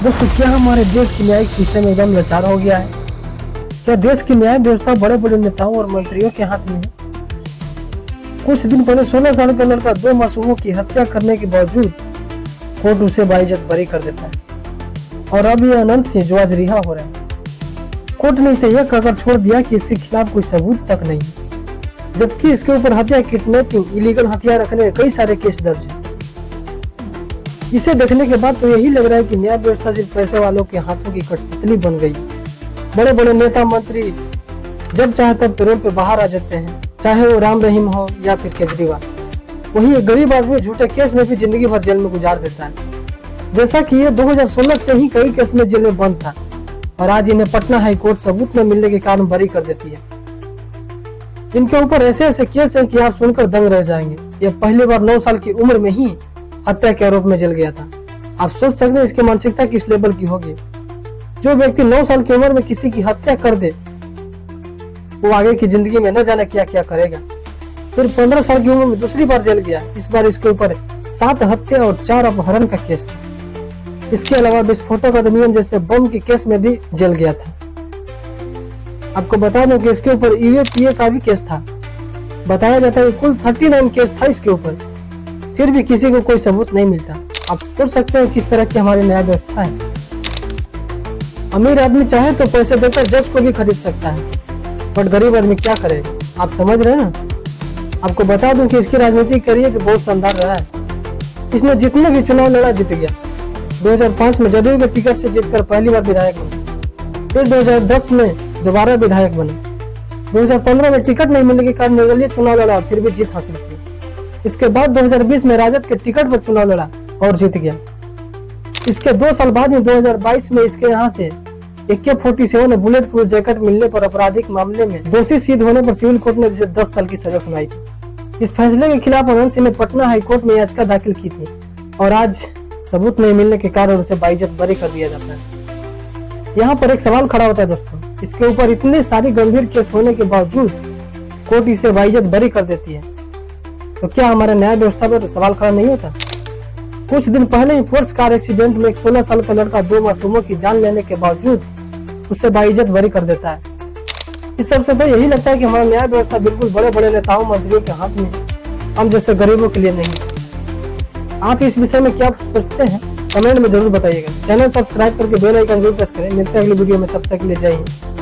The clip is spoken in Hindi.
दोस्तों, क्या हमारे देश की न्यायिक सिस्टम एकदम लाचार हो गया है? क्या देश की न्याय व्यवस्था बड़े बड़े नेताओं और मंत्रियों के हाथ में है? कुछ दिन पहले 16 साल का लड़का 2 मासूमों की हत्या करने के बावजूद कोर्ट उसे बाइज्जत बरी कर देता है और अब ये अनंत सिंह जो आज रिहा हो रहे हैं। कोर्ट ने इसे यह कहकर छोड़ दिया कि इसके खिलाफ कोई सबूत तक नहीं, जबकि इसके ऊपर हत्या, किडनैपिंग, इलीगल हथियार रखने के कई सारे केस दर्ज हैं। इसे देखने के बाद तो यही लग रहा है कि न्याय व्यवस्था सिर्फ पैसे वालों के हाथों की कठपुतली बन गई। बड़े बड़े नेता मंत्री जब चाहे तब पैरोल पे बाहर आ जाते हैं, चाहे वो राम रहीम हो या फिर केजरीवाल। वही एक गरीब आदमी झूठे केस में भी जिंदगी भर जेल में गुजार देता है, जैसा कि ये 2016 से ही कई केस में जेल में बंद था और आज इन्हें पटना हाई कोर्ट सबूत न मिलने के कारण बरी कर देती है। इनके ऊपर ऐसे ऐसे केस हैं कि आप सुनकर दंग रह जाएंगे। ये पहली बार 9 साल की उम्र में ही हत्या के आरोप में जेल गया था। आप सोच सकते हैं इसकी मानसिकता किस लेवल की होगी। जो व्यक्ति 9 साल की उम्र में किसी की हत्या कर दे, वो आगे की जिंदगी में न जाने क्या क्या करेगा। फिर 15 साल की उम्र में दूसरी बार जेल गया। इस बार इसके ऊपर 7 हत्या और 4 अपहरण का केस था। इसके अलावा विस्फोटक अधिनियम जैसे बम के केस में भी जेल गया था। आपको बता दूं कि इसके ऊपर ईए का भी केस था। बताया जाता है कुल 39 केस था इसके ऊपर, फिर भी किसी को कोई सबूत नहीं मिलता। आप सोच सकते हैं किस तरह की हमारी न्याय व्यवस्था है। अमीर आदमी चाहे तो पैसे देकर जज को भी खरीद सकता है, बट गरीब आदमी क्या करेगा? आप समझ रहे हैं ना। आपको बता दूं कि इसकी राजनीतिक करियर बहुत शानदार रहा है। इसने जितने भी चुनाव लड़ा जीत गया। 2005 में जदयू के टिकट से जीतकर पहली बार विधायक बना, फिर 2010 में दोबारा विधायक बना। 2015 में टिकट नहीं मिलने के कारण निर्दलीय चुनाव लड़ा, फिर भी जीत हासिल की। इसके बाद 2020 में राजद के टिकट पर चुनाव लड़ा और जीत गया। इसके 2 साल बाद ही 2022 में इसके यहाँ से AK-47 में बुलेट प्रूफ जैकेट मिलने पर आपराधिक मामले में दोषी सिद्ध होने पर सिविल कोर्ट ने इसे 10 साल की सजा सुनाई थी। इस फैसले के खिलाफ अनंत सिंह ने पटना हाई कोर्ट में याचिका दाखिल की थी और आज सबूत नहीं मिलने के कारण उसे बाइज्जत बरी कर दिया जाता है। यहाँ पर एक सवाल खड़ा होता है दोस्तों, इसके ऊपर इतने सारी गंभीर केस होने के बावजूद कोर्ट इसे बाइज्जत बरी कर देती है, तो क्या हमारे न्याय व्यवस्था पर सवाल खड़ा नहीं होता? कुछ दिन पहले ही फोर्स कार एक्सीडेंट में एक 16 साल का लड़का 2 मासूमों की जान लेने के बावजूद उसे बाइज्जत बरी कर देता है। इस सबसे तो यही लगता है कि हमारा न्याय व्यवस्था बिल्कुल बड़े बड़े नेताओं मंत्रियों के हाथ में है, हम जैसे गरीबों के लिए नहीं। आप इस विषय में क्या सोचते हैं कमेंट में जरूर बताइएगा। चैनल सब्सक्राइब करके बेल आइकन जरूर प्रेस करें। मिलते हैं अगली वीडियो में, तब तक के लिए जय हिंद।